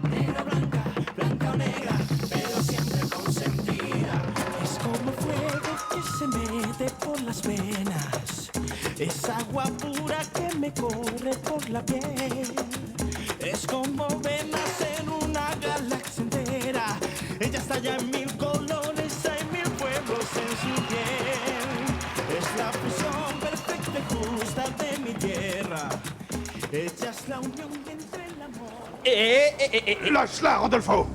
Negra, blanca, blanca o negra, pero siempre consentida. Es como fuego que se mete por las venas. Es agua pura que me corre por la piel. Es como venas en una galaxia entera. Ella está ya en 1000 colores, hay 1000 pueblos en su piel. Es la fusión perfecta y justa de mi tierra. Ella es la unión entre el amor. Lâche-la, Rodolfo!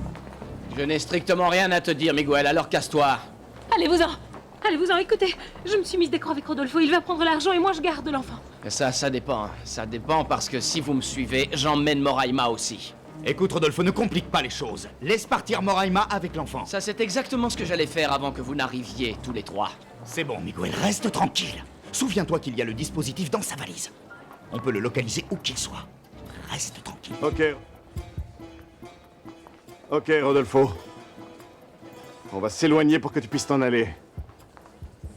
Je n'ai strictement rien à te dire, Miguel, alors casse-toi. Allez-vous-en. Allez-vous-en, écoutez. Je me suis mise d'accord avec Rodolfo, il va prendre l'argent et moi je garde l'enfant. Ça dépend. Ça dépend parce que si vous me suivez, j'emmène Moraima aussi. Écoute, Rodolfo, ne complique pas les choses. Laisse partir Moraima avec l'enfant. Ça, c'est exactement ce que j'allais faire avant que vous n'arriviez, tous les trois. C'est bon, Miguel, reste tranquille. Souviens-toi qu'il y a le dispositif dans sa valise. On peut le localiser où qu'il soit. Reste tranquille. Ok, Rodolfo. On va s'éloigner pour que tu puisses t'en aller.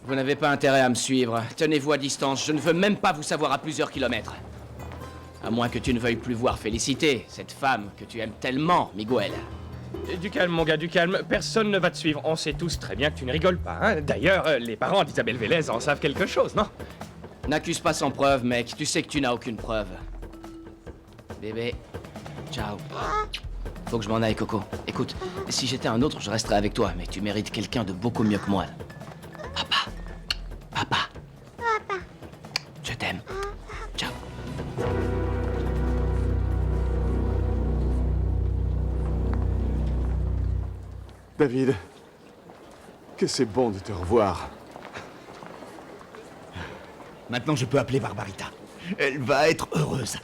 Vous n'avez pas intérêt à me suivre. Tenez-vous à distance, je ne veux même pas vous savoir à plusieurs kilomètres. À moins que tu ne veuilles plus voir Félicité, cette femme que tu aimes tellement, Miguel. Du calme, mon gars, du calme. Personne ne va te suivre. On sait tous très bien que tu ne rigoles pas, hein. D'ailleurs, les parents d'Isabelle Vélez en savent quelque chose, non? N'accuse pas sans preuve, mec. Tu sais que tu n'as aucune preuve. Bébé, ciao. Faut que je m'en aille, Coco. Écoute, si j'étais un autre, je resterais avec toi, mais tu mérites quelqu'un de beaucoup mieux que moi. Papa. Papa. Papa. Je t'aime. Ciao. David, que c'est bon de te revoir. Maintenant, je peux appeler Barbarita. Elle va être heureuse.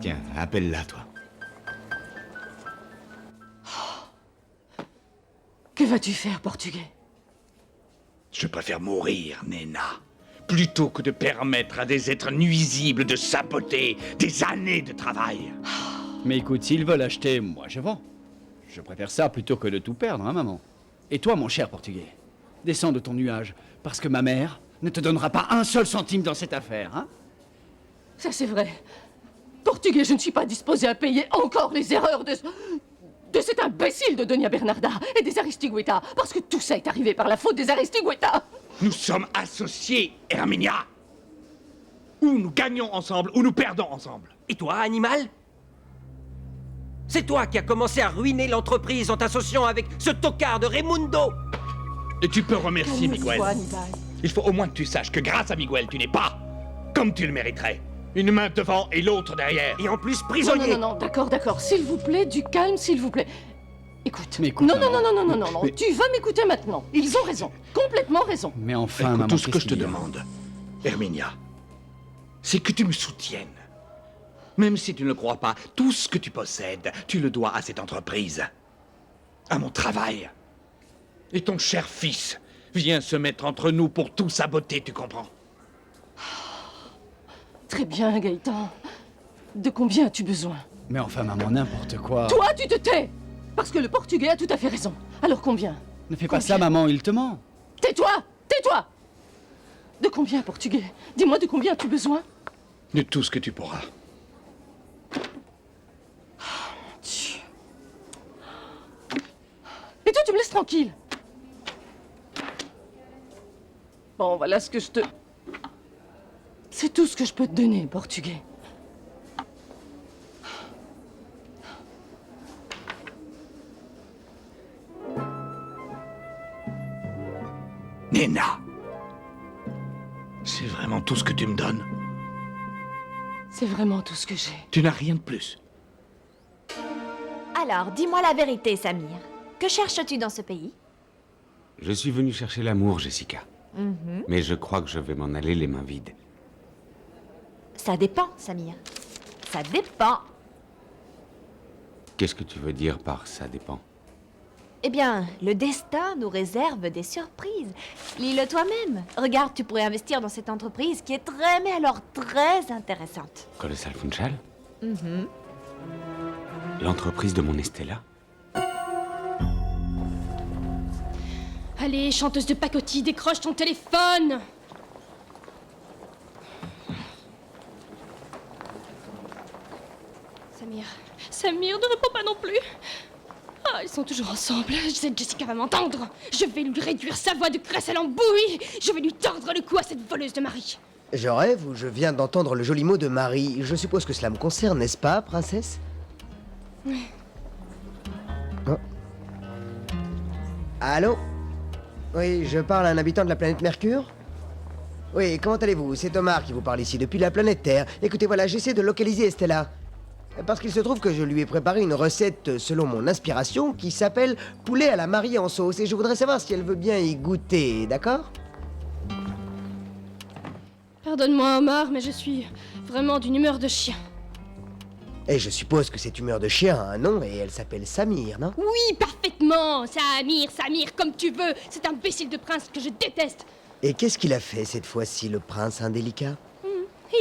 Tiens, appelle-la, toi. Que vas-tu faire, Portugais? Je préfère mourir, Nena, plutôt que de permettre à des êtres nuisibles de saboter des années de travail. Mais écoute, s'ils veulent acheter, moi je vends. Je préfère ça plutôt que de tout perdre, hein, maman. Et toi, mon cher Portugais, descends de ton nuage, parce que ma mère ne te donnera pas un seul centime dans cette affaire, hein? Ça c'est vrai. Portugais, je ne suis pas disposé à payer encore les erreurs de cet imbécile de Doña Bernarda et des Aristigueta, parce que tout ça est arrivé par la faute des Aristigueta. Nous sommes associés, Herminia. Ou nous gagnons ensemble, ou nous perdons ensemble. Et toi, animal? C'est toi qui as commencé à ruiner l'entreprise en t'associant avec ce tocard de Raimundo. Et tu peux remercier Calme-toi, Miguel. Hannibal. Il faut au moins que tu saches que grâce à Miguel, tu n'es pas comme tu le mériterais. Une main devant et l'autre derrière. Et en plus Non, prisonnier. non, d'accord, s'il vous plaît, du calme, s'il vous plaît. Écoute. Mais écoute, non, maman. tu vas m'écouter maintenant. Ils ont raison, complètement raison. Mais enfin, Écoute, maman, tout ce que qu'est-ce je te qu'il y a? demande, Herminia, c'est que tu me soutiennes. Même si tu ne le crois pas, tout ce que tu possèdes, tu le dois à cette entreprise. À mon travail. Et ton cher fils vient se mettre entre nous pour tout saboter, tu comprends? Très bien, Gaëtan. De combien as-tu besoin? Mais enfin, maman, n'importe quoi. Toi, tu te tais! Parce que le Portugais a tout à fait raison. Alors combien? Ne fais pas ça, maman, il te ment. Tais-toi! Tais-toi! De combien, Portugais? Dis-moi de combien as-tu besoin? De tout ce que tu pourras. Et toi, tu me laisses tranquille. Bon, voilà ce que je te... C'est tout ce que je peux te donner, Portugais. Nena, c'est vraiment tout ce que tu me donnes? C'est vraiment tout ce que j'ai. Tu n'as rien de plus? Alors, dis-moi la vérité, Samir. Que cherches-tu dans ce pays? Je suis venu chercher l'amour, Jessica. Mais je crois que je vais m'en aller les mains vides. Ça dépend, Samir. Ça dépend. Qu'est-ce que tu veux dire par ça dépend? Eh bien, le destin nous réserve des surprises. Lis-le toi-même. Regarde, tu pourrais investir dans cette entreprise qui est très, mais alors très intéressante. Colossal Funchal? L'entreprise de mon Estella? Allez, chanteuse de pacotille, décroche ton téléphone! Samir. Samir ne répond pas non plus. Ah, ils sont toujours ensemble. Cette Jessica va m'entendre. Je vais lui réduire sa voix de crécelle en bouillie. Je vais lui tordre le cou à cette voleuse de mari. Je rêve ou je viens d'entendre le joli mot de Marie. Je suppose que cela me concerne, n'est-ce pas, princesse? Oui. Oh. Allô? Oui, je parle à un habitant de la planète Mercure? Oui, comment allez-vous? C'est Omar qui vous parle ici, depuis la planète Terre. Écoutez, voilà, j'essaie de localiser Estella. Parce qu'il se trouve que je lui ai préparé une recette selon mon inspiration qui s'appelle poulet à la Marie en sauce. Et je voudrais savoir si elle veut bien y goûter, d'accord? Pardonne-moi, Omar, mais je suis vraiment d'une humeur de chien. Et je suppose que cette humeur de chien a un nom et elle s'appelle Samir, non? Oui, parfaitement. Samir, comme tu veux. Cet imbécile de prince que je déteste. Et qu'est-ce qu'il a fait cette fois-ci, le prince indélicat?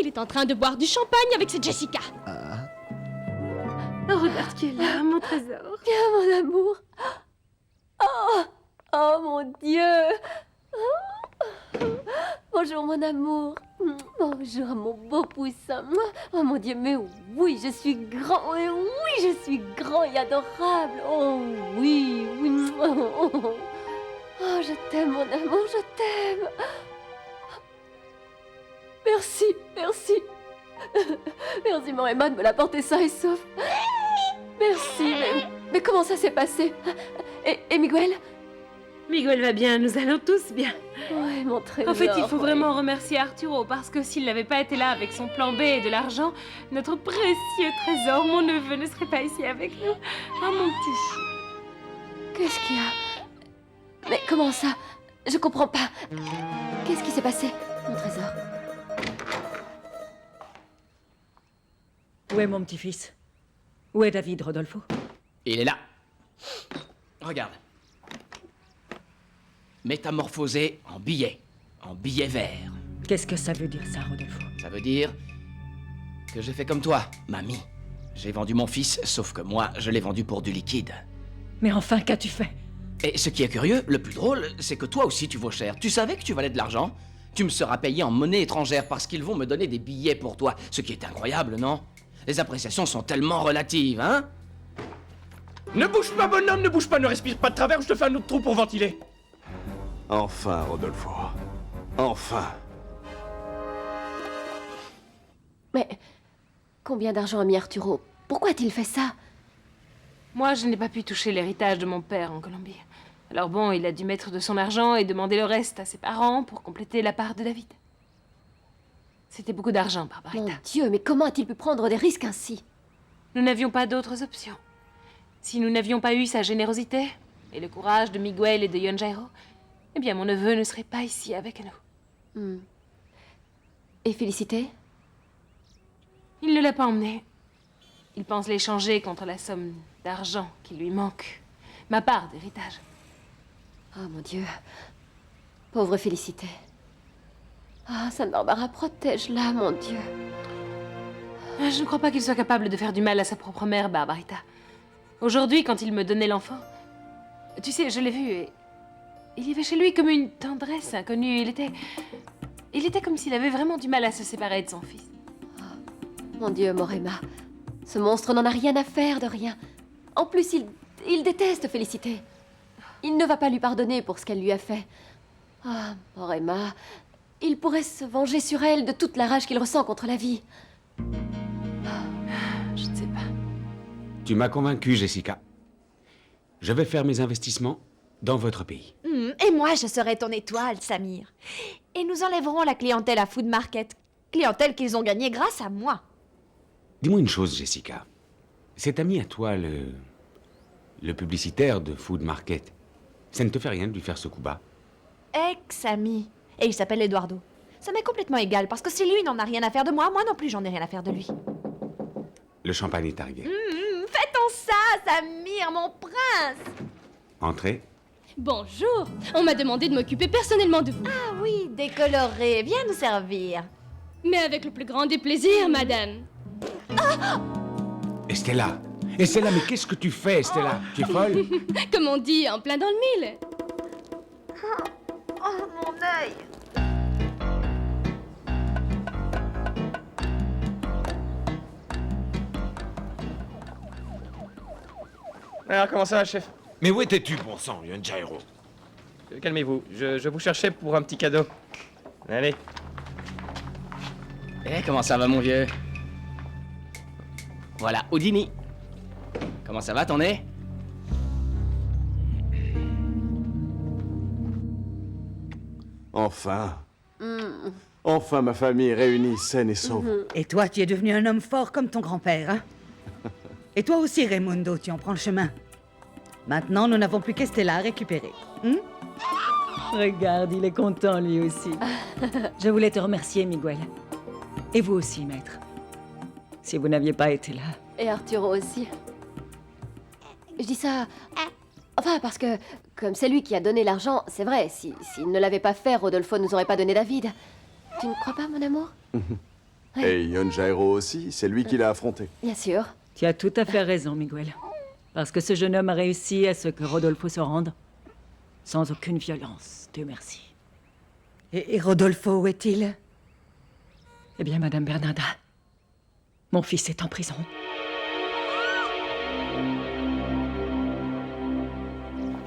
Il est en train de boire du champagne avec cette Jessica. Ah. Oh, regarde qui est là, mon trésor. Mon amour. Oh mon Dieu. Bonjour mon amour. Bonjour mon beau poussin. Oh mon Dieu, mais oui, je suis grand. Oui, je suis grand et adorable. Oh oui. Oh, je t'aime mon amour, je t'aime. Merci. Merci Moremma de me l'apporter sain et sauf. Merci, mais comment ça s'est passé? Et Miguel? Miguel va bien, nous allons tous bien. Ouais, mon trésor. En fait, il faut vraiment remercier Arturo, parce que s'il n'avait pas été là avec son plan B et de l'argent, notre précieux trésor, mon neveu, ne serait pas ici avec nous. Ah, mon petit chou. Qu'est-ce qu'il y a? Mais comment ça? Je comprends pas. Qu'est-ce qui s'est passé, mon trésor? Où est mon petit-fils? Où est David, Rodolfo? Il est là. Regarde. Métamorphosé en billet vert. Qu'est-ce que ça veut dire, ça, Rodolfo? Ça veut dire que j'ai fait comme toi, mamie. J'ai vendu mon fils, sauf que moi, je l'ai vendu pour du liquide. Mais enfin, qu'as-tu fait? Et ce qui est curieux, le plus drôle, c'est que toi aussi tu vaux cher. Tu savais que tu valais de l'argent? Tu me seras payé en monnaie étrangère parce qu'ils vont me donner des billets pour toi. Ce qui est incroyable, non? Les appréciations sont tellement relatives, hein? Ne bouge pas, bonhomme, ne bouge pas, ne respire pas de travers, je te fais un autre trou pour ventiler. Enfin, Rodolfo. Enfin. Mais combien d'argent a mis Arturo? Pourquoi a-t-il fait ça? Moi, je n'ai pas pu toucher l'héritage de mon père en Colombie. Alors bon, il a dû mettre de son argent et demander le reste à ses parents pour compléter la part de David. C'était beaucoup d'argent, Barbarita. Mon Dieu, mais comment a-t-il pu prendre des risques ainsi? Nous n'avions pas d'autres options. Si nous n'avions pas eu sa générosité et le courage de Miguel et de Yonjairo, eh bien mon neveu ne serait pas ici avec nous. Et Félicité? Il ne l'a pas emmené. Il pense l'échanger contre la somme d'argent qui lui manque. Ma part d'héritage. Oh mon Dieu. Pauvre Félicité. Ah, Sainte Barbara, protège-la, mon Dieu. Je ne crois pas qu'il soit capable de faire du mal à sa propre mère, Barbarita. Aujourd'hui, quand il me donnait l'enfant, tu sais, je l'ai vu et il y avait chez lui comme une tendresse inconnue. Il était comme s'il avait vraiment du mal à se séparer de son fils. Oh, mon Dieu, Moremma. Ce monstre n'en a rien à faire de rien. En plus, il déteste Félicité. Il ne va pas lui pardonner pour ce qu'elle lui a fait. Ah, Moremma, il pourrait se venger sur elle de toute la rage qu'il ressent contre la vie. Je ne sais pas. Tu m'as convaincu, Jessica. Je vais faire mes investissements dans votre pays. Et moi, je serai ton étoile, Samir. Et nous enlèverons la clientèle à Food Market. Clientèle qu'ils ont gagnée grâce à moi. Dis-moi une chose, Jessica. Cet ami à toi, le publicitaire de Food Market, ça ne te fait rien de lui faire ce coup bas? Ex-ami. Et il s'appelle Eduardo. Ça m'est complètement égal, parce que si lui n'en a rien à faire de moi, moi non plus j'en ai rien à faire de lui. Le champagne est arrivé. Fais-on ça, Samir, mon prince! Entrez. Bonjour. On m'a demandé de m'occuper personnellement de vous. Ah oui, décoloré. Viens nous servir. Mais avec le plus grand des plaisirs, madame. Estella, mais qu'est-ce que tu fais, Estella? Tu es folle? Comme on dit, en plein dans le mille. Oh, mon œil! Alors, comment ça va, chef? Mais où étais-tu, bon sang, Yon Jairo? Calmez-vous, je vous cherchais pour un petit cadeau. Allez. Eh, comment ça va, mon vieux? Voilà, Houdini. Comment ça va, ton nez? Enfin. Enfin, ma famille est réunie, saine et sauve. Et toi, tu es devenu un homme fort comme ton grand-père, hein? Et toi aussi, Raimundo, tu en prends le chemin. Maintenant, nous n'avons plus qu'Estella à récupérer. Regarde, il est content lui aussi. Je voulais te remercier, Miguel. Et vous aussi, maître. Si vous n'aviez pas été là. Et Arturo aussi. Je dis ça... Enfin, parce que, comme c'est lui qui a donné l'argent, c'est vrai, s'il ne l'avait pas fait, Rodolfo nous aurait pas donné David. Tu ne crois pas, mon amour? Et Yon Jairo aussi, c'est lui qui l'a affronté. Bien sûr. Tu as tout à fait raison, Miguel. Parce que ce jeune homme a réussi à ce que Rodolfo se rende. Sans aucune violence, Dieu merci. Et Rodolfo, où est-il? Eh bien, Madame Bernarda, mon fils est en prison.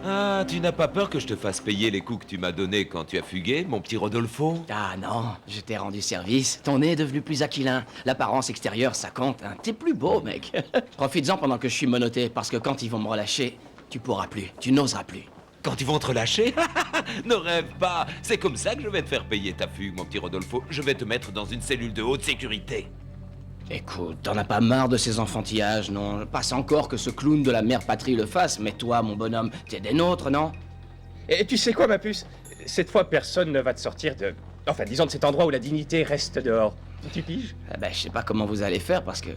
Ah, tu n'as pas peur que je te fasse payer les coups que tu m'as donnés quand tu as fugué, mon petit Rodolfo? Ah non, je t'ai rendu service. Ton nez est devenu plus aquilin. L'apparence extérieure, ça compte. Hein. T'es plus beau, mec. Profites-en pendant que je suis menotté, parce que quand ils vont me relâcher, tu pourras plus. Tu n'oseras plus. Quand ils vont te relâcher? Ne rêve pas. C'est comme ça que je vais te faire payer ta fugue, mon petit Rodolfo. Je vais te mettre dans une cellule de haute sécurité. Écoute, t'en as pas marre de ces enfantillages, non? Passe encore que ce clown de la mère patrie le fasse, mais toi, mon bonhomme, t'es des nôtres, non? Et tu sais quoi, ma puce? Cette fois, personne ne va te sortir de... Enfin, disons de cet endroit où la dignité reste dehors. Tu piges? Eh ben, je sais pas comment vous allez faire, parce que...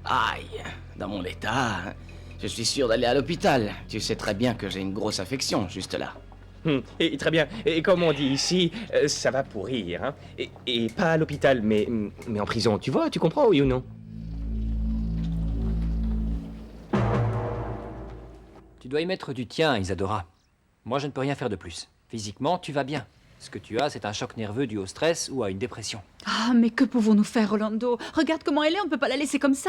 Aïe, dans mon état, je suis sûr d'aller à l'hôpital. Tu sais très bien que j'ai une grosse affection, juste là. Et très bien. Et comme on dit ici, ça va pourrir, hein. Et pas à l'hôpital, mais en prison, tu vois, tu comprends, oui ou non? Tu dois y mettre du tien, Isadora. Moi, je ne peux rien faire de plus. Physiquement, tu vas bien. Ce que tu as, c'est un choc nerveux dû au stress ou à une dépression. Ah, mais que pouvons-nous faire, Rolando? Regarde comment elle est, on ne peut pas la laisser comme ça.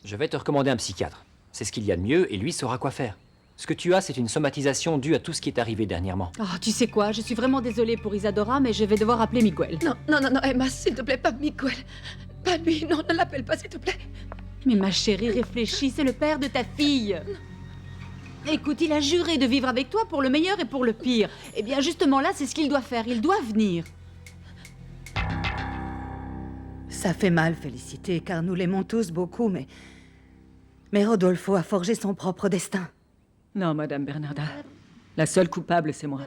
Je vais te recommander un psychiatre. C'est ce qu'il y a de mieux et lui saura quoi faire. Ce que tu as, c'est une somatisation due à tout ce qui est arrivé dernièrement. Oh, tu sais quoi, je suis vraiment désolée pour Isadora, mais je vais devoir appeler Miguel. Non, Emma, s'il te plaît, pas Miguel. Pas lui, non, ne l'appelle pas, s'il te plaît. Mais ma chérie, réfléchis, c'est le père de ta fille. Écoute, il a juré de vivre avec toi pour le meilleur et pour le pire. Eh bien, justement là, c'est ce qu'il doit faire, il doit venir. Ça fait mal, Félicité, car nous l'aimons tous beaucoup, mais Rodolfo a forgé son propre destin. Non, Madame Bernarda. La seule coupable, c'est moi.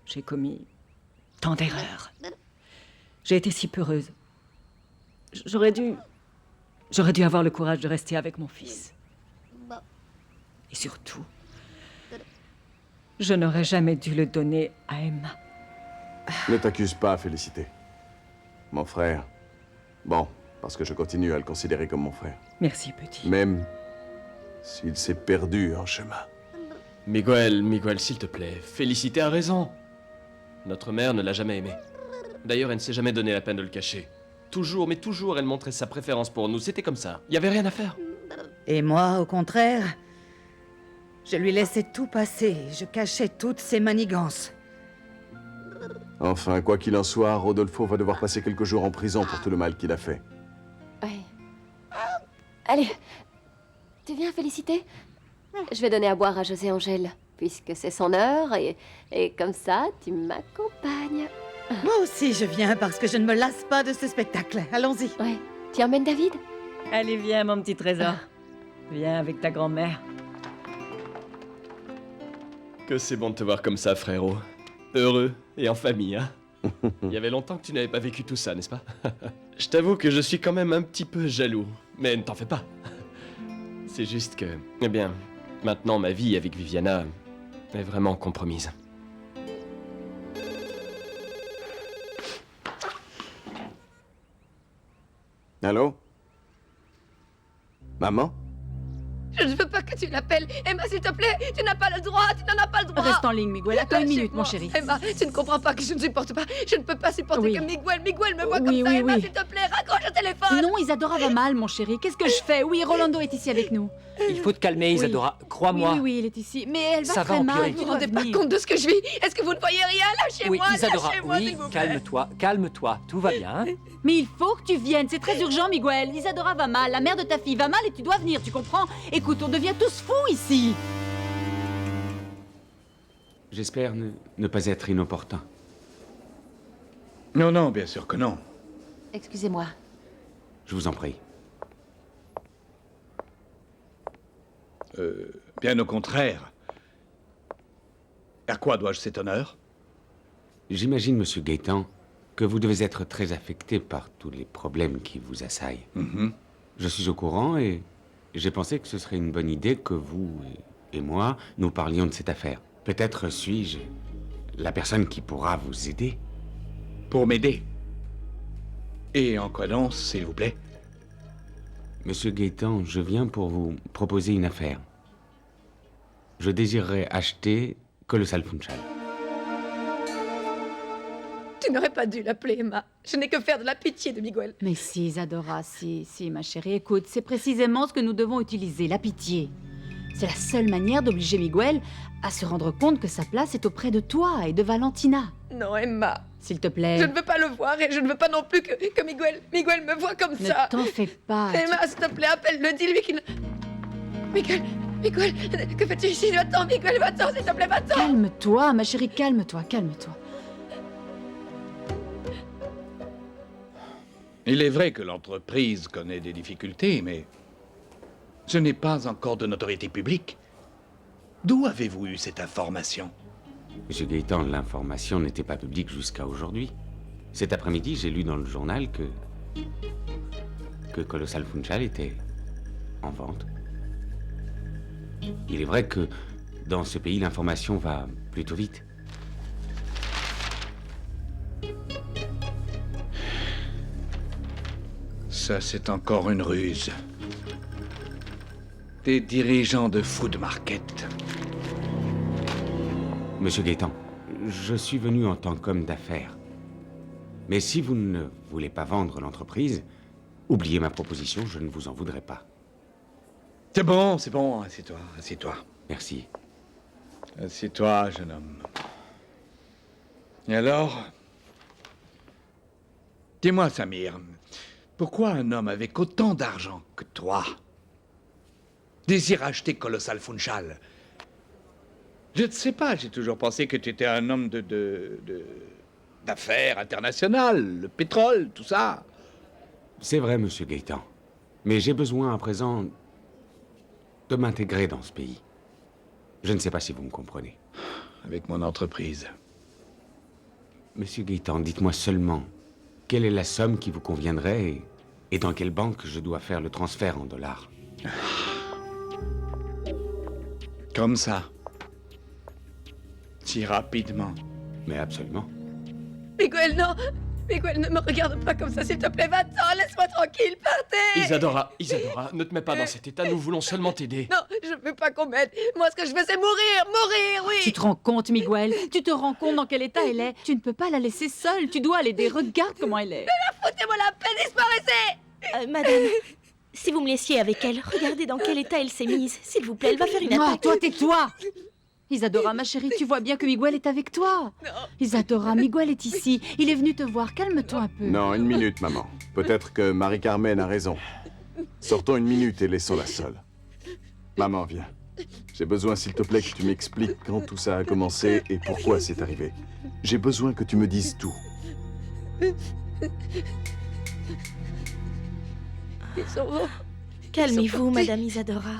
J'ai commis tant d'erreurs. J'ai été si peureuse. J'aurais dû avoir le courage de rester avec mon fils. Et surtout, je n'aurais jamais dû le donner à Emma. Ne t'accuse pas, Félicité. Mon frère. Bon, parce que je continue à le considérer comme mon frère. Merci, petit. Même s'il s'est perdu en chemin. Miguel, s'il te plaît, Félicité a raison. Notre mère ne l'a jamais aimé. D'ailleurs, elle ne s'est jamais donné la peine de le cacher. Toujours, mais toujours, elle montrait sa préférence pour nous. C'était comme ça. Il n'y avait rien à faire. Et moi, au contraire, je lui laissais tout passer. Je cachais toutes ses manigances. Enfin, quoi qu'il en soit, Rodolfo va devoir passer quelques jours en prison pour tout le mal qu'il a fait. Oui. Allez, tu viens, Félicité? Je vais donner à boire à José Angèle, puisque c'est son heure, et comme ça, tu m'accompagnes. Moi aussi, je viens, parce que je ne me lasse pas de ce spectacle. Allons-y. Ouais. Tu emmènes David? Allez, viens, mon petit trésor. Viens avec ta grand-mère. Que c'est bon de te voir comme ça, frérot. Heureux et en famille, hein. Il y avait longtemps que tu n'avais pas vécu tout ça, n'est-ce pas? Je t'avoue que je suis quand même un petit peu jaloux, mais ne t'en fais pas. C'est juste que... Eh bien, maintenant ma vie avec Viviana est vraiment compromise. Allô? Maman? Je ne veux pas que tu l'appelles. Emma, s'il te plaît, tu n'as pas le droit, tu n'en as pas le droit. Reste en ligne, Miguel. Attends une minute, mon Lâchez-moi. chéri. Emma, tu ne comprends pas que je ne supporte pas. Je ne peux pas supporter Oui. que Miguel me voit Oui, comme ça. oui, Emma, oui. s'il te plaît, raccroche le téléphone. Non, Isadora va mal, mon chéri. Qu'est-ce que je fais? Oui, Rolando est ici avec nous. Il faut te calmer, Isadora. Crois-moi. Oui, il est ici. Mais elle va Ça va très mal. empirer. Vous ne vous rendez pas compte de ce que je vis? Est-ce que vous ne voyez rien? Oui, Lâchez-moi, Isadora, lâchez-moi, oui, s'il vous plaît. calme-toi, calme-toi. Tout va bien. Hein? Mais il faut que tu viennes, c'est très urgent, Miguel. Isadora va mal, la mère de ta fille va mal et tu dois venir, tu comprends? Écoute, on devient tous fous ici. J'espère ne pas être inopportun. Non, non, bien sûr que non. Excusez-moi. Je vous en prie. Bien au contraire. À quoi dois-je cet honneur? J'imagine, monsieur Gaétan, que vous devez être très affecté par tous les problèmes qui vous assaillent. Je suis au courant et j'ai pensé que ce serait une bonne idée que vous et moi, nous parlions de cette affaire. Peut-être suis-je la personne qui pourra vous aider. Pour m'aider? Et en quoi donc, s'il vous plaît? Monsieur Gaétan, je viens pour vous proposer une affaire. Je désirerais acheter Colossal Funchal. Tu n'aurais pas dû l'appeler, Emma. Je n'ai que faire de la pitié de Miguel. Mais si, Isadora, si, ma chérie, écoute, c'est précisément ce que nous devons utiliser, la pitié. C'est la seule manière d'obliger Miguel à se rendre compte que sa place est auprès de toi et de Valentina. Non, Emma. S'il te plaît. Je ne veux pas le voir et je ne veux pas non plus que Miguel me voit comme ça. Ne t'en fais pas. Emma, s'il te plaît, appelle-le, dis-lui qu'il... Miguel, que fais-tu ici? Va-t'en, Miguel, va-t'en, s'il te plaît, va-t'en. Calme-toi, ma chérie, calme-toi, calme-toi. Il est vrai que l'entreprise connaît des difficultés, mais ce n'est pas encore de notoriété publique. D'où avez-vous eu cette information? Monsieur Gaétan, l'information n'était pas publique jusqu'à aujourd'hui. Cet après-midi, j'ai lu dans le journal que Colossal Funchal était en vente. Il est vrai que dans ce pays, l'information va plutôt vite. Ça, c'est encore une ruse. Des dirigeants de Food Market. Monsieur Gaétan, je suis venu en tant qu'homme d'affaires. Mais si vous ne voulez pas vendre l'entreprise, oubliez ma proposition, je ne vous en voudrais pas. C'est bon, assieds-toi, assieds-toi. Merci. Assieds-toi, jeune homme. Et alors? Dis-moi, Samir, pourquoi un homme avec autant d'argent que toi désire acheter Colossal Funchal? Je ne sais pas, j'ai toujours pensé que tu étais un homme d'affaires internationales, le pétrole, tout ça. C'est vrai, monsieur Gaétan. Mais j'ai besoin à présent de m'intégrer dans ce pays. Je ne sais pas si vous me comprenez. Avec mon entreprise. Monsieur Gaétan, dites-moi seulement quelle est la somme qui vous conviendrait et dans quelle banque je dois faire le transfert en dollars. Comme ça. Si rapidement. Mais absolument. Miguel, non. Miguel, ne me regarde pas comme ça, s'il te plaît, va-t'en, laisse-moi tranquille, partez. Isadora, ne te mets pas dans cet état, nous voulons seulement t'aider. Non, je veux pas qu'on m'aide. Moi, ce que je veux, c'est mourir, oui. Tu te rends compte, Miguel? Tu te rends compte dans quel état elle est? Tu ne peux pas la laisser seule, tu dois l'aider. Regarde comment elle est. Mais foutez-moi la paix, disparaissez. Madame, si vous me laissiez avec elle, regardez dans quel état elle s'est mise. S'il vous plaît, elle va faire une attaque. Toi, tais-toi. Isadora, ma chérie, tu vois bien que Miguel est avec toi. Isadora, Miguel est ici. Il est venu te voir. Calme-toi un peu. Non, une minute, maman. Peut-être que Marie-Carmen a raison. Sortons une minute et laissons-la seule. Maman, viens. J'ai besoin, s'il te plaît, que tu m'expliques quand tout ça a commencé et pourquoi c'est arrivé. J'ai besoin que tu me dises tout. Calmez-vous, Madame Isadora.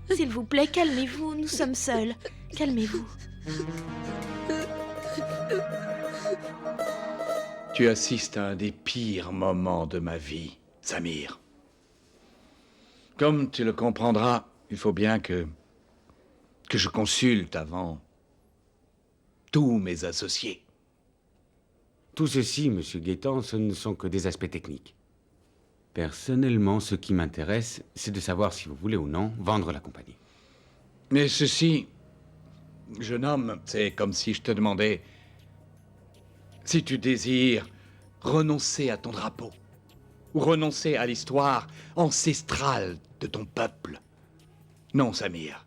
S'il vous plaît, calmez-vous, nous sommes seuls. Calmez-vous. Tu assistes à un des pires moments de ma vie, Samir. Comme tu le comprendras, il faut bien que je consulte avant tous mes associés. Tout ceci, monsieur Gaétan, ce ne sont que des aspects techniques. Personnellement, ce qui m'intéresse, c'est de savoir si vous voulez ou non vendre la compagnie. Mais ceci, jeune homme, c'est comme si je te demandais si tu désires renoncer à ton drapeau ou renoncer à l'histoire ancestrale de ton peuple. Non, Samir.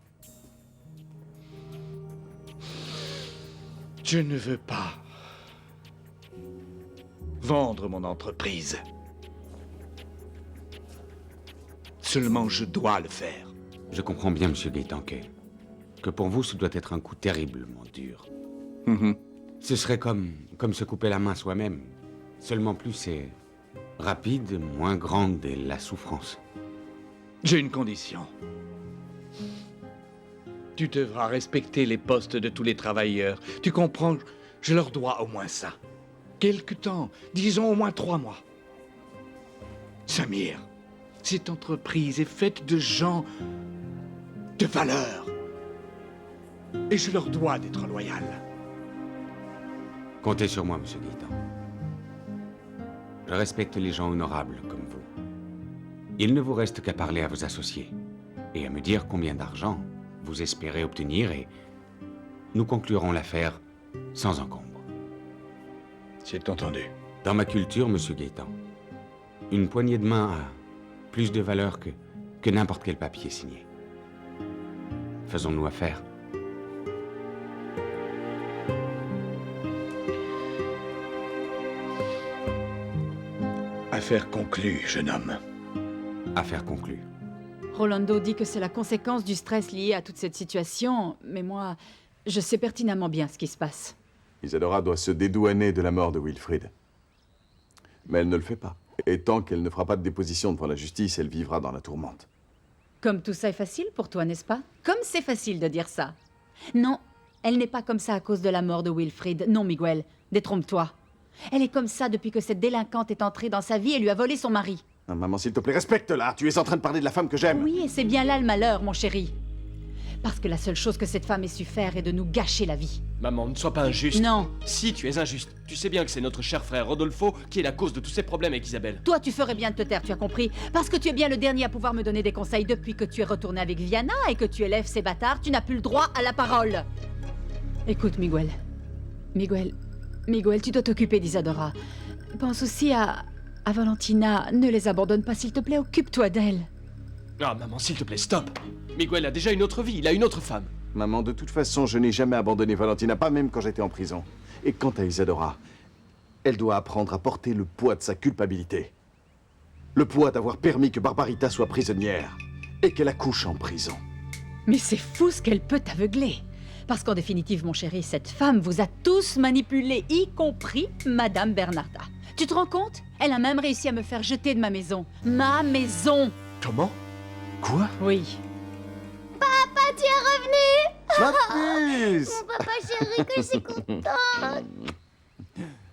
Je ne veux pas vendre mon entreprise. Seulement, je dois le faire. Je comprends bien, Monsieur Gaëtan, que pour vous, ce doit être un coup terriblement dur. Ce serait comme se couper la main soi-même. Seulement plus c'est rapide, moins grande est la souffrance. J'ai une condition. Tu devras respecter les postes de tous les travailleurs. Tu comprends? Je leur dois au moins ça. Quelque temps, disons au moins 3 mois. Samir, cette entreprise est faite de gens de valeur. Et je leur dois d'être loyal. Comptez sur moi, Monsieur Gaëtan. Je respecte les gens honorables comme vous. Il ne vous reste qu'à parler à vos associés et à me dire combien d'argent vous espérez obtenir et nous conclurons l'affaire sans encombre. C'est entendu. Dans ma culture, Monsieur Gaëtan, une poignée de main a plus de valeur que n'importe quel papier signé. Faisons-nous affaire. Affaire conclue, jeune homme. Affaire conclue. Rolando dit que c'est la conséquence du stress lié à toute cette situation, mais moi, je sais pertinemment bien ce qui se passe. Isadora doit se dédouaner de la mort de Wilfrid. Mais elle ne le fait pas. Et tant qu'elle ne fera pas de déposition devant la justice, elle vivra dans la tourmente. Comme tout ça est facile pour toi, n'est-ce pas? Comme c'est facile de dire ça. Non, elle n'est pas comme ça à cause de la mort de Wilfrid. Non, Miguel, détrompe-toi. Elle est comme ça depuis que cette délinquante est entrée dans sa vie et lui a volé son mari. Ah, maman, s'il te plaît, respecte-la. Tu es en train de parler de la femme que j'aime. Oui, et c'est bien là le malheur, mon chéri. Parce que la seule chose que cette femme ait su faire est de nous gâcher la vie. Maman, ne sois pas injuste. Non. Si, tu es injuste. Tu sais bien que c'est notre cher frère Rodolfo qui est la cause de tous ces problèmes avec Isabelle. Toi, tu ferais bien de te taire, tu as compris? Parce que tu es bien le dernier à pouvoir me donner des conseils depuis que tu es retourné avec Viana et que tu élèves ces bâtards, tu n'as plus le droit à la parole. Écoute, Miguel. Miguel, tu dois t'occuper d'Isadora. Pense aussi à Valentina. Ne les abandonne pas, s'il te plaît, occupe-toi d'elle. Ah, maman, s'il te plaît, stop. Miguel a déjà une autre vie, il a une autre femme. Maman, de toute façon, je n'ai jamais abandonné Valentina, pas même quand j'étais en prison. Et quant à Isadora, elle doit apprendre à porter le poids de sa culpabilité. Le poids d'avoir permis que Barbarita soit prisonnière et qu'elle accouche en prison. Mais c'est fou ce qu'elle peut t'aveugler. Parce qu'en définitive, mon chéri, cette femme vous a tous manipulés, y compris Madame Bernarda. Tu te rends compte? Elle a même réussi à me faire jeter de ma maison. Ma maison! Comment? Quoi? Oui. Papa, tu es revenu! Ma puce! Mon papa chéri, que je suis contente!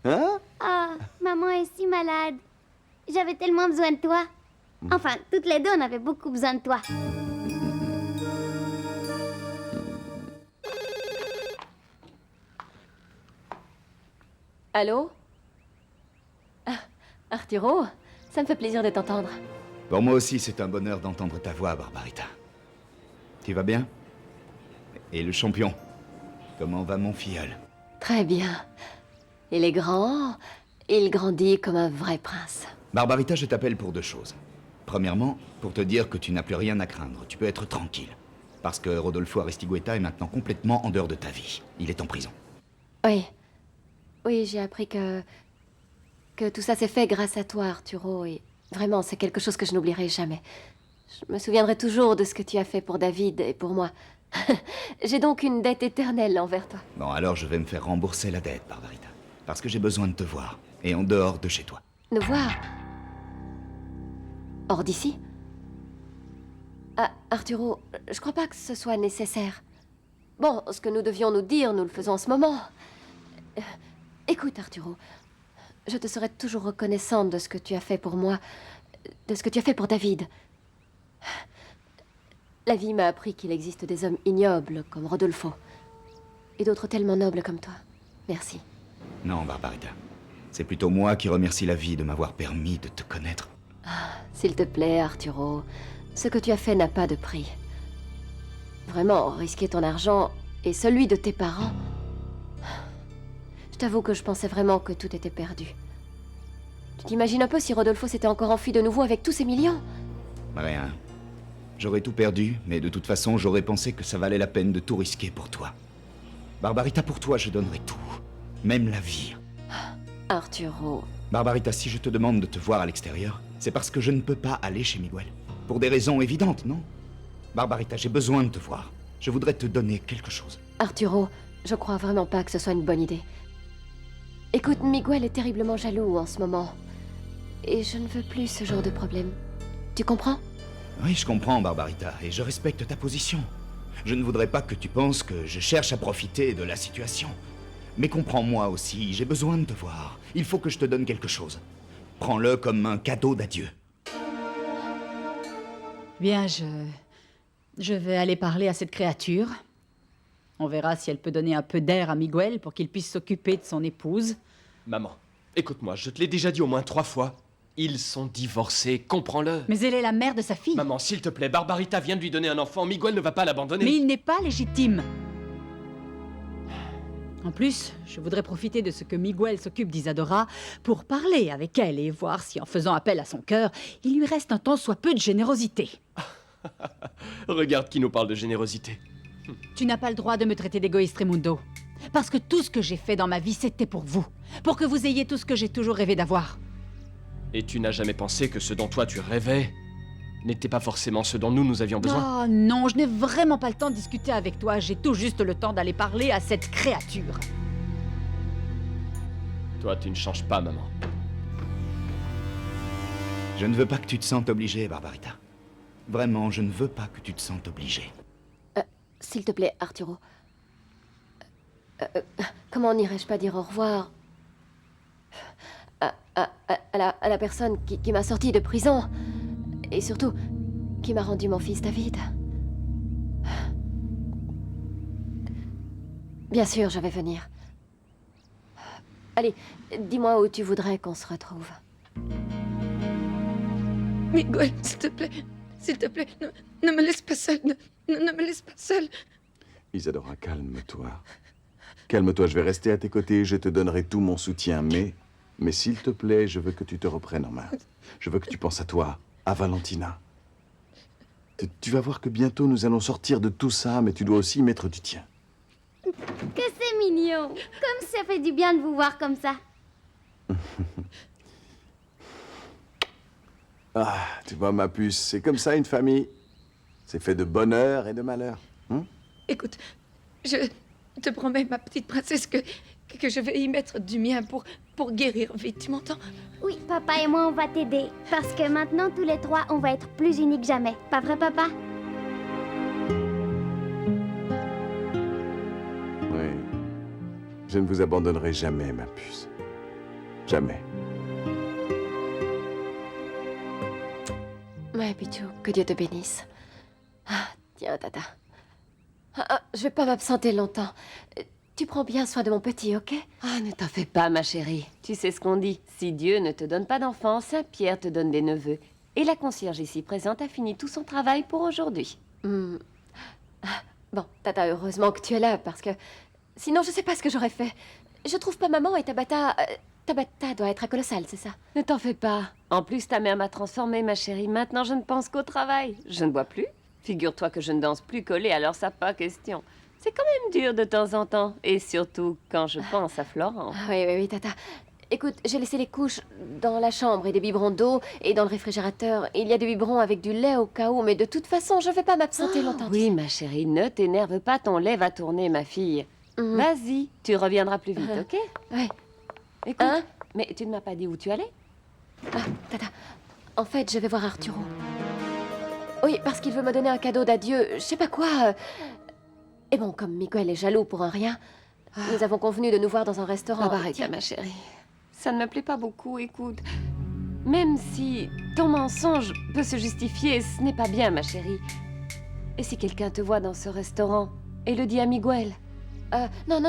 Hein? Ah, maman est si malade. J'avais tellement besoin de toi. Enfin, toutes les deux, on avait beaucoup besoin de toi. Allô? Ah, Arturo, ça me fait plaisir de t'entendre. Pour moi aussi, c'est un bonheur d'entendre ta voix, Barbarita. Tu vas bien? Et le champion? Comment va mon filleul? Très bien. Il est grand, il grandit comme un vrai prince. Barbarita, je t'appelle pour 2 choses. Premièrement, pour te dire que tu n'as plus rien à craindre. Tu peux être tranquille. Parce que Rodolfo Aristigueta est maintenant complètement en dehors de ta vie. Il est en prison. Oui. Oui, j'ai appris que tout ça s'est fait grâce à toi, Arturo, et vraiment, c'est quelque chose que je n'oublierai jamais. Je me souviendrai toujours de ce que tu as fait pour David et pour moi. J'ai donc une dette éternelle envers toi. Bon, alors je vais me faire rembourser la dette, Barbarita. Parce que j'ai besoin de te voir. Et en dehors de chez toi. Nous voir? Hors d'ici? Ah, Arturo, je crois pas que ce soit nécessaire. Bon, ce que nous devions nous dire, nous le faisons en ce moment. Écoute, Arturo, je te serai toujours reconnaissante de ce que tu as fait pour moi, de ce que tu as fait pour David. La vie m'a appris qu'il existe des hommes ignobles comme Rodolfo, et d'autres tellement nobles comme toi. Merci. Non, Barbarita. C'est plutôt moi qui remercie la vie de m'avoir permis de te connaître. S'il te plaît, Arturo, ce que tu as fait n'a pas de prix. Vraiment, risquer ton argent et celui de tes parents... Je t'avoue que je pensais vraiment que tout était perdu. Tu t'imagines un peu si Rodolfo s'était encore enfui de nouveau avec tous ces millions? Rien. J'aurais tout perdu, mais de toute façon, j'aurais pensé que ça valait la peine de tout risquer pour toi. Barbarita, pour toi, je donnerais tout. Même la vie. Arturo... Barbarita, si je te demande de te voir à l'extérieur, c'est parce que je ne peux pas aller chez Miguel. Pour des raisons évidentes, non? Barbarita, j'ai besoin de te voir. Je voudrais te donner quelque chose. Arturo, je crois vraiment pas que ce soit une bonne idée. Écoute, Miguel est terriblement jaloux en ce moment. Et je ne veux plus ce genre de problème. Tu comprends? Oui, je comprends, Barbarita, et je respecte ta position. Je ne voudrais pas que tu penses que je cherche à profiter de la situation. Mais comprends-moi aussi, j'ai besoin de te voir. Il faut que je te donne quelque chose. Prends-le comme un cadeau d'adieu. Bien, je vais aller parler à cette créature. On verra si elle peut donner un peu d'air à Miguel pour qu'il puisse s'occuper de son épouse. Maman, écoute-moi, je te l'ai déjà dit au moins 3 fois. Ils sont divorcés, comprends-le. Mais elle est la mère de sa fille. Maman, s'il te plaît, Barbarita vient de lui donner un enfant, Miguel ne va pas l'abandonner. Mais il n'est pas légitime. En plus, je voudrais profiter de ce que Miguel s'occupe d'Isadora pour parler avec elle et voir si, en faisant appel à son cœur, il lui reste un tant soit peu de générosité. Regarde qui nous parle de générosité. Tu n'as pas le droit de me traiter d'égoïste, Raimundo. Parce que tout ce que j'ai fait dans ma vie, c'était pour vous. Pour que vous ayez tout ce que j'ai toujours rêvé d'avoir. Et tu n'as jamais pensé que ce dont toi tu rêvais n'était pas forcément ce dont nous avions besoin? Oh non, je n'ai vraiment pas le temps de discuter avec toi. J'ai tout juste le temps d'aller parler à cette créature. Toi, tu ne changes pas, maman. Je ne veux pas que tu te sentes obligée, Barbarita. Vraiment, je ne veux pas que tu te sentes obligée. S'il te plaît, Arturo. Comment n'irais-je pas dire au revoir à la personne qui m'a sorti de prison et surtout qui m'a rendu mon fils David? Bien sûr, je vais venir. Allez, dis-moi où tu voudrais qu'on se retrouve. Miguel, s'il te plaît, ne me laisse pas seule, ne me laisse pas seule. Isadora, calme-toi. Calme-toi, je vais rester à tes côtés, je te donnerai tout mon soutien, mais s'il te plaît, je veux que tu te reprennes en main. Je veux que tu penses à toi, à Valentina. Tu vas voir que bientôt nous allons sortir de tout ça, mais tu dois aussi y mettre du tien. Que c'est mignon. Comme ça fait du bien de vous voir comme ça. Ah, tu vois, ma puce, c'est comme ça une famille. C'est fait de bonheur et de malheur. Écoute, je te promets, ma petite princesse, que je vais y mettre du mien pour guérir vite, tu m'entends? Oui, papa et moi, on va t'aider. Parce que maintenant, tous les trois, on va être plus unis que jamais. Pas vrai, papa? Oui. Je ne vous abandonnerai jamais, ma puce. Jamais. Ouais, Pichou, que Dieu te bénisse. Ah, tiens, Tata. Je vais pas m'absenter longtemps. Tu prends bien soin de mon petit, ok? Ah, ne t'en fais pas, ma chérie. Tu sais ce qu'on dit. Si Dieu ne te donne pas d'enfants, Saint-Pierre te donne des neveux. Et la concierge ici présente a fini tout son travail pour aujourd'hui. Bon, Tata, heureusement que tu es là, parce que... Sinon, je sais pas ce que j'aurais fait. Je trouve pas maman et Tabata... Tabata doit être à Colossal, c'est ça? Ne t'en fais pas. En plus, ta mère m'a transformée, ma chérie. Maintenant, je ne pense qu'au travail. Je ne bois plus. Figure-toi que je ne danse plus collée, alors ça, pas question. C'est quand même dur de temps en temps. Et surtout, quand je pense à Florent. Oui, Tata. Écoute, j'ai laissé les couches dans la chambre et des biberons d'eau. Et dans le réfrigérateur, il y a des biberons avec du lait au cas où. Mais de toute façon, je vais pas m'absenter longtemps. Oui, ma chérie, ne t'énerve pas. Ton lait va tourner, ma fille. Vas-y, tu reviendras plus vite, ok? Oui. Écoute, mais tu ne m'as pas dit où tu allais? Ah, Tata, en fait, je vais voir Arturo. Oui, parce qu'il veut me donner un cadeau d'adieu, je sais pas quoi. Et bon, comme Miguel est jaloux pour un rien, nous avons convenu de nous voir dans un restaurant. Barbarita, ma chérie, ça ne me plaît pas beaucoup, écoute. Même si ton mensonge peut se justifier, ce n'est pas bien, ma chérie. Et si quelqu'un te voit dans ce restaurant et le dit à Miguel? Non,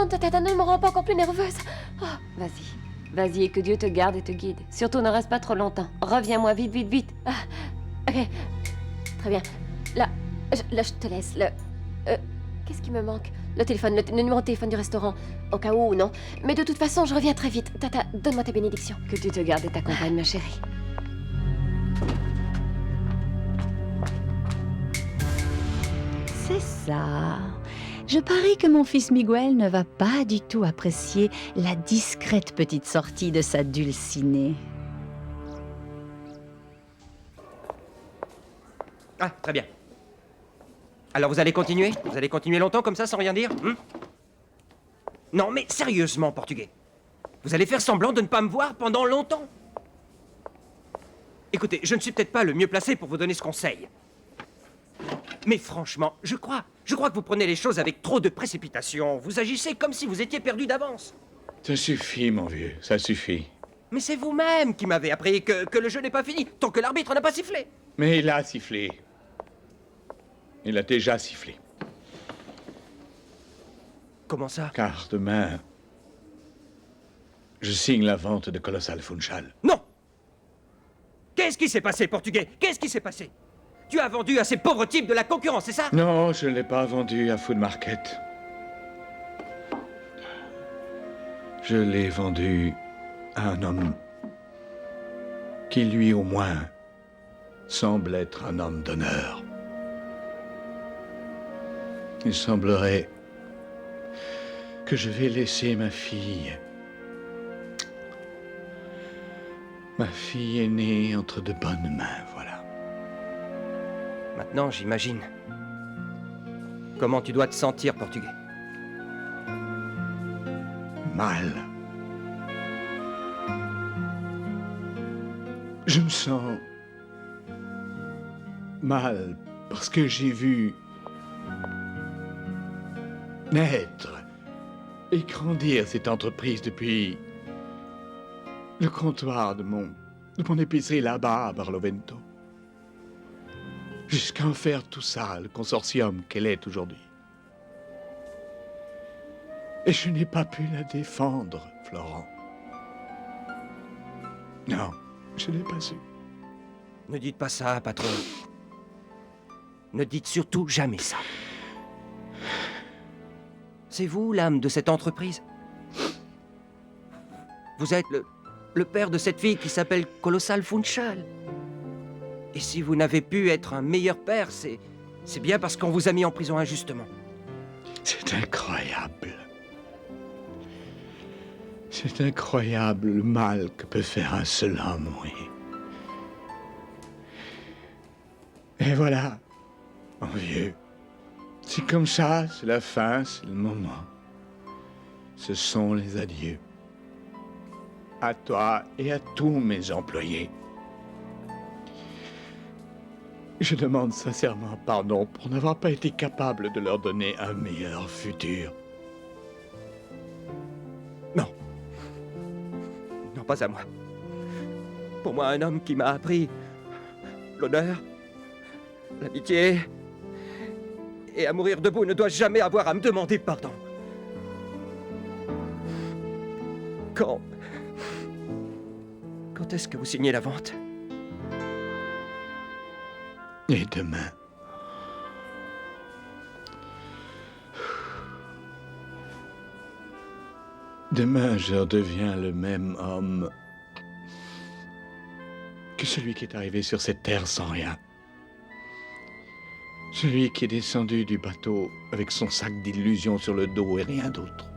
Tata, ne me rends pas encore plus nerveuse. Oh, vas-y, Vas-y, et que Dieu te garde et te guide. Surtout, ne reste pas trop longtemps. Reviens-moi, vite, vite, vite. Ah, ok. Très bien. Là, je te laisse. Qu'est-ce qui me manque? Le téléphone, le numéro de téléphone du restaurant. Au cas où, non. Mais de toute façon, je reviens très vite. Tata, donne-moi ta bénédiction. Que Dieu te garde et t'accompagne, ma chérie. C'est ça. Je parie que mon fils Miguel ne va pas du tout apprécier la discrète petite sortie de sa dulcinée. Ah, très bien. Alors vous allez continuer? Vous allez continuer longtemps comme ça sans rien dire? Non, mais sérieusement, Portugais. Vous allez faire semblant de ne pas me voir pendant longtemps? Écoutez, je ne suis peut-être pas le mieux placé pour vous donner ce conseil. Mais franchement, je crois que vous prenez les choses avec trop de précipitation. Vous agissez comme si vous étiez perdu d'avance. Ça suffit, mon vieux, ça suffit. Mais c'est vous-même qui m'avez appris que le jeu n'est pas fini tant que l'arbitre n'a pas sifflé. Mais il a sifflé. Il a déjà sifflé. Comment ça? Car demain, je signe la vente de Colossal Funchal. Non! Qu'est-ce qui s'est passé, Portugais? Qu'est-ce qui s'est passé? Tu as vendu à ces pauvres types de la concurrence, c'est ça? Non, je ne l'ai pas vendu à Food Market. Je l'ai vendu à un homme qui, lui au moins, semble être un homme d'honneur. Il semblerait que je vais laisser ma fille. Ma fille est née entre de bonnes mains, voilà. Maintenant, j'imagine. Comment tu dois te sentir, Portugais? Mal. Je me sens mal parce que j'ai vu naître et grandir cette entreprise depuis le comptoir de mon épicerie là-bas à Barlovento. Jusqu'à en faire tout ça, le consortium qu'elle est aujourd'hui. Et je n'ai pas pu la défendre, Florent. Non, je n'ai pas su. Ne dites pas ça, patron. Ne dites surtout jamais ça. C'est vous l'âme de cette entreprise. Vous êtes le père de cette fille qui s'appelle Colossal Funchal. Et si vous n'avez pu être un meilleur père, c'est bien parce qu'on vous a mis en prison injustement. C'est incroyable. C'est incroyable le mal que peut faire un seul homme, oui. Et voilà, mon vieux. C'est comme ça, c'est la fin, c'est le moment. Ce sont les adieux. À toi et à tous mes employés. Je demande sincèrement pardon pour n'avoir pas été capable de leur donner un meilleur futur. Non. Non, pas à moi. Pour moi, un homme qui m'a appris l'honneur, l'amitié et à mourir debout ne doit jamais avoir à me demander pardon. Quand est-ce que vous signez la vente? Et demain. Demain, je redeviens le même homme que celui qui est arrivé sur cette terre sans rien. Celui qui est descendu du bateau avec son sac d'illusions sur le dos et rien d'autre.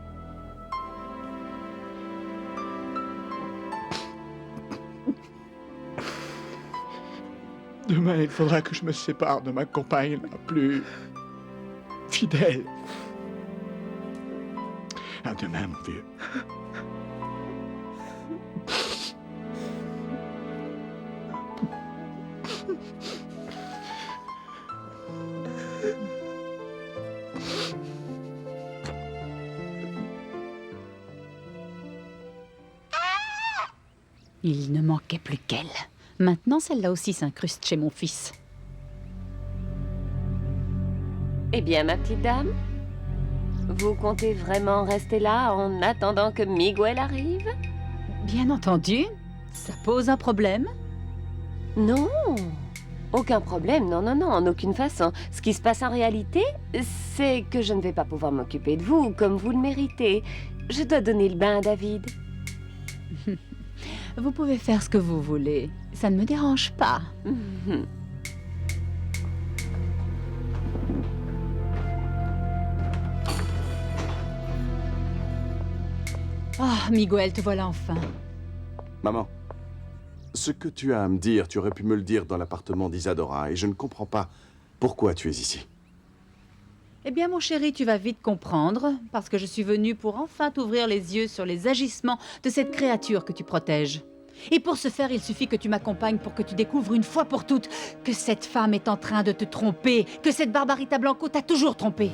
Demain, il faudra que je me sépare de ma compagne la plus fidèle. À demain, mon vieux. Il ne manquait plus qu'elle. Maintenant, celle-là aussi s'incruste chez mon fils. Eh bien, ma petite dame, vous comptez vraiment rester là en attendant que Miguel arrive? Bien entendu. Ça pose un problème? Non, aucun problème, non, non, non, en aucune façon. Ce qui se passe en réalité, c'est que je ne vais pas pouvoir m'occuper de vous comme vous le méritez. Je dois donner le bain à David. Vous pouvez faire ce que vous voulez. Ça ne me dérange pas. Ah, Miguel, te voilà enfin. Maman, ce que tu as à me dire, tu aurais pu me le dire dans l'appartement d'Isadora, et je ne comprends pas pourquoi tu es ici. Eh bien, mon chéri, tu vas vite comprendre, parce que je suis venue pour enfin t'ouvrir les yeux sur les agissements de cette créature que tu protèges. Et pour ce faire, il suffit que tu m'accompagnes pour que tu découvres une fois pour toutes que cette femme est en train de te tromper, que cette Barbarita Blanco t'a toujours trompé.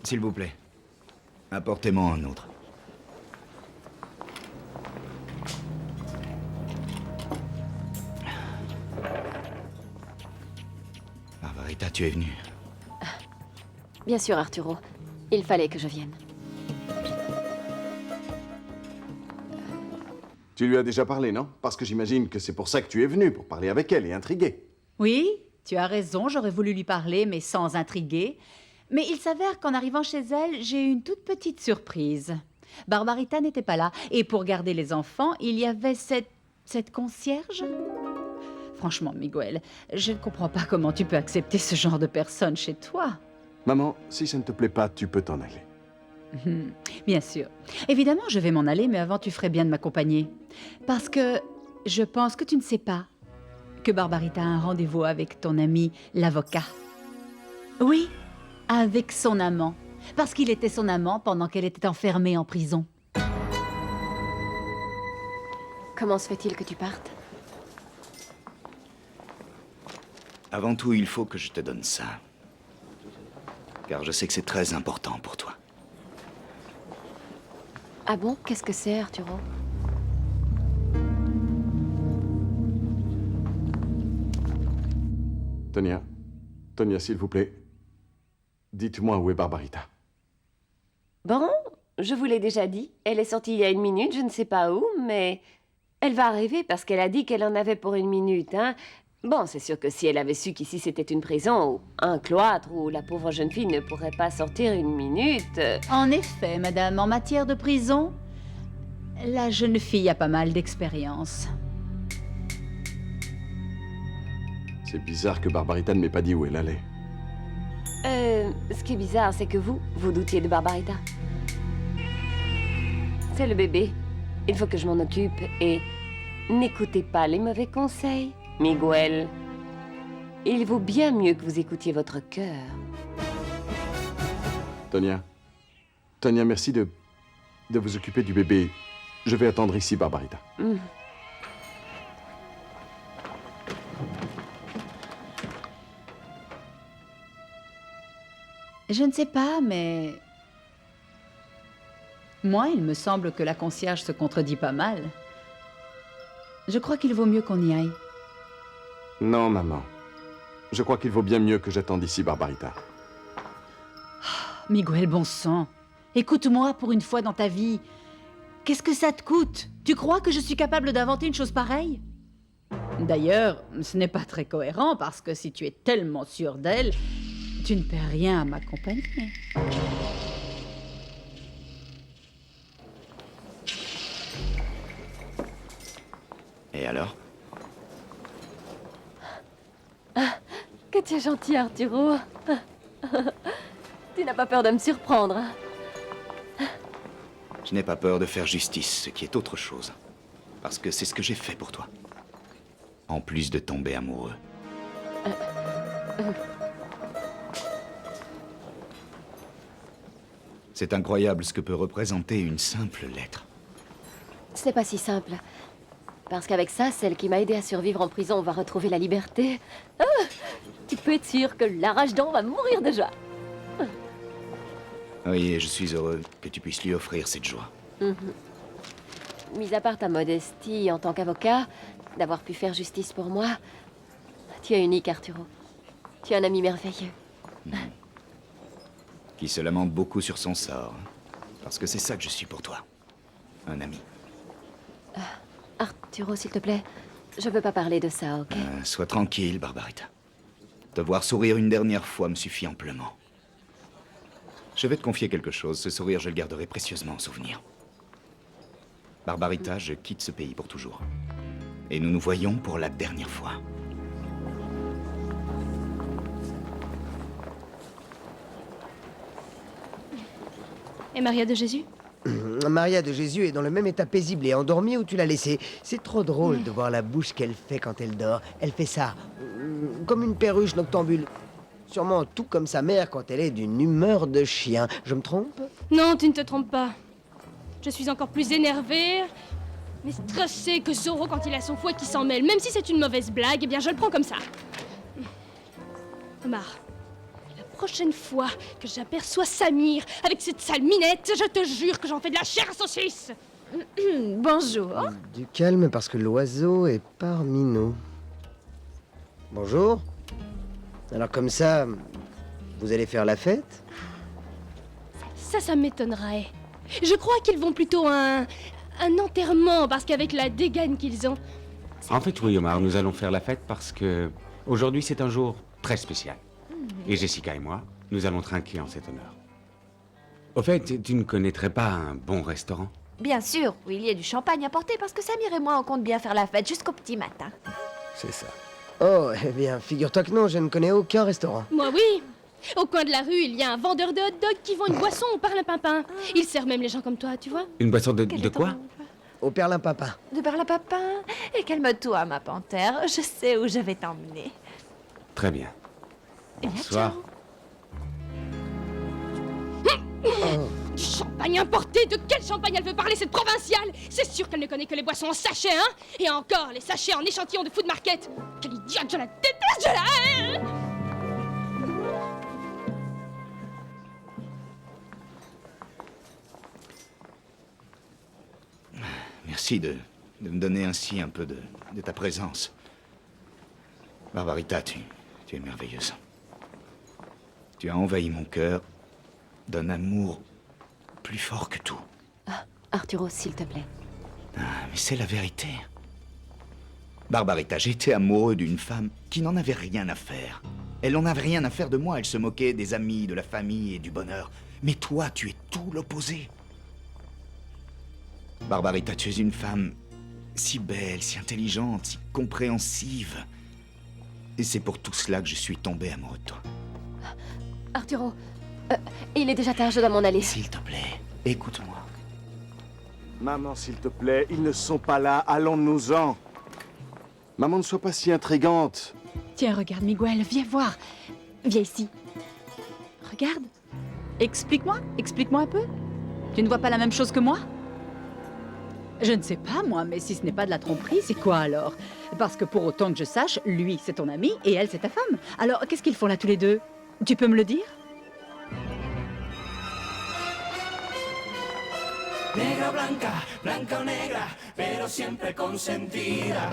S'il vous plaît, apportez-moi un autre. Barbarita, tu es venue. Bien sûr, Arturo. Il fallait que je vienne. Tu lui as déjà parlé, non? Parce que j'imagine que c'est pour ça que tu es venu, pour parler avec elle et intriguer. Oui, tu as raison, j'aurais voulu lui parler, mais sans intriguer. Mais il s'avère qu'en arrivant chez elle, j'ai eu une toute petite surprise. Barbarita n'était pas là, et pour garder les enfants, il y avait cette concierge. Franchement, Miguel, je ne comprends pas comment tu peux accepter ce genre de personne chez toi. Maman, si ça ne te plaît pas, tu peux t'en aller. Bien sûr. Évidemment, je vais m'en aller, mais avant, tu ferais bien de m'accompagner. Parce que je pense que tu ne sais pas que Barbarita a un rendez-vous avec ton ami, l'avocat. Oui, avec son amant. Parce qu'il était son amant pendant qu'elle était enfermée en prison. Comment se fait-il que tu partes? Avant tout, il faut que je te donne ça. Car je sais que c'est très important pour toi. Ah bon? Qu'est-ce que c'est, Arturo? Tonia, s'il vous plaît, dites-moi où est Barbarita. Bon, je vous l'ai déjà dit. Elle est sortie il y a 1 minute, je ne sais pas où, mais elle va arriver parce qu'elle a dit qu'elle en avait pour 1 minute, hein. Bon, c'est sûr que si elle avait su qu'ici c'était une prison ou un cloître où la pauvre jeune fille ne pourrait pas sortir 1 minute... En effet, madame, en matière de prison, la jeune fille a pas mal d'expérience. C'est bizarre que Barbarita ne m'ait pas dit où elle allait. Ce qui est bizarre, c'est que vous doutiez de Barbarita. C'est le bébé. Il faut que je m'en occupe et n'écoutez pas les mauvais conseils, Miguel. Il vaut bien mieux que vous écoutiez votre cœur. Tonia, merci de vous occuper du bébé. Je vais attendre ici, Barbarita. Je ne sais pas, mais... Moi, il me semble que la concierge se contredit pas mal. Je crois qu'il vaut mieux qu'on y aille. Non, maman. Je crois qu'il vaut bien mieux que j'attende ici, Barbarita. Miguel, bon sang. Écoute-moi pour une fois dans ta vie. Qu'est-ce que ça te coûte? Tu crois que je suis capable d'inventer une chose pareille? D'ailleurs, ce n'est pas très cohérent parce que si tu es tellement sûre d'elle, tu ne perds rien à m'accompagner. Et alors? Ah, que tu es gentil, Arturo. Tu n'as pas peur de me surprendre. Je n'ai pas peur de faire justice, ce qui est autre chose. Parce que c'est ce que j'ai fait pour toi. En plus de tomber amoureux. C'est incroyable ce que peut représenter une simple lettre. Ce n'est pas si simple. Parce qu'avec ça, celle qui m'a aidé à survivre en prison va retrouver la liberté. Ah, tu peux être sûr que la rage d'en va mourir de joie. Oui, et je suis heureux que tu puisses lui offrir cette joie. Mis à part ta modestie en tant qu'avocat, d'avoir pu faire justice pour moi, tu es unique, Arturo. Tu es un ami merveilleux. Qui se lamente beaucoup sur son sort. Parce que c'est ça que je suis pour toi. Un ami. Arturo, s'il te plaît, je veux pas parler de ça, ok? Sois tranquille, Barbarita. Te voir sourire une dernière fois me suffit amplement. Je vais te confier quelque chose. Ce sourire, je le garderai précieusement en souvenir. Barbarita, je quitte ce pays pour toujours. Et nous nous voyons pour la dernière fois. Et Maria de Jésus? Maria de Jésus est dans le même état paisible et endormie où tu l'as laissée. C'est trop drôle de voir la bouche qu'elle fait quand elle dort. Elle fait ça, comme une perruche noctambule. Sûrement tout comme sa mère quand elle est d'une humeur de chien. Je me trompe? Non, tu ne te trompes pas. Je suis encore plus énervée, mais stressée que Zoro quand il a son fouet qui s'en mêle. Même si c'est une mauvaise blague, eh bien je le prends comme ça. Omar, la prochaine fois que j'aperçois Samir avec cette sale minette, je te jure que j'en fais de la chair à saucisse. Bonjour. Du calme parce que l'oiseau est parmi nous. Bonjour. Alors comme ça, vous allez faire la fête? Ça m'étonnerait. Je crois qu'ils vont plutôt un enterrement, parce qu'avec la dégaine qu'ils ont... En fait, oui, Omar, nous allons faire la fête parce que aujourd'hui c'est un jour très spécial. Et Jessica et moi, nous allons trinquer en cet honneur. Au fait, tu ne connaîtrais pas un bon restaurant? Bien sûr, où il y a du champagne à porter parce que Samir et moi, on compte bien faire la fête jusqu'au petit matin. C'est ça. Oh, eh bien, figure-toi que non, je ne connais aucun restaurant. Moi, oui. Au coin de la rue, il y a un vendeur de hot-dog qui vend une boisson au perlimpinpin. Il sert même les gens comme toi, tu vois. Une boisson de quoi? Au perlimpinpin. De perlimpinpin? Et calme-toi, ma panthère. Je sais où je vais t'emmener. Très bien. Bonsoir. Du champagne importé? De quel champagne elle veut parler, cette provinciale? C'est sûr qu'elle ne connaît que les boissons en sachet, hein? Et encore, les sachets en échantillon de food market. Quelle idiote, je la déteste, je la hais! Merci de me donner ainsi un peu de ta présence. Barbarita, tu es merveilleuse. Tu as envahi mon cœur d'un amour plus fort que tout. Arturo, s'il te plaît. Mais c'est la vérité. Barbarita, j'étais amoureux d'une femme qui n'en avait rien à faire. Elle n'en avait rien à faire de moi, elle se moquait des amis, de la famille et du bonheur. Mais toi, tu es tout l'opposé. Barbarita, tu es une femme si belle, si intelligente, si compréhensive. Et c'est pour tout cela que je suis tombé amoureux de toi. Arturo, il est déjà tard, je dois m'en aller. S'il te plaît, écoute-moi. Maman, s'il te plaît, ils ne sont pas là, allons-nous-en. Maman, ne sois pas si intrigante. Tiens, regarde, Miguel, viens voir. Viens ici. Regarde. Explique-moi un peu. Tu ne vois pas la même chose que moi? Je ne sais pas, moi, mais si ce n'est pas de la tromperie, c'est quoi alors? Parce que pour autant que je sache, lui, c'est ton ami et elle, c'est ta femme. Alors, qu'est-ce qu'ils font là tous les deux? Tu peux me le dire? Negra blanca, blanca o negra, pero siempre consentida.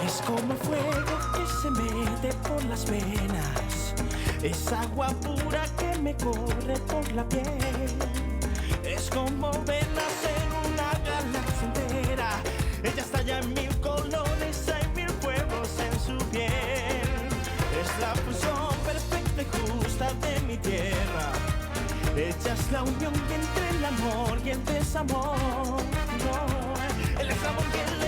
Es como el fuego que se mete por las venas. Es agua pura que me corre por la piel. Es como venas en una galaxia entera. Ella estalla en mil colores, hay mil fuegos en su piel. Es la fusión perfecta y justa de mi tierra. Ella es la unión entre el amor y el desamor. No, el desamor y el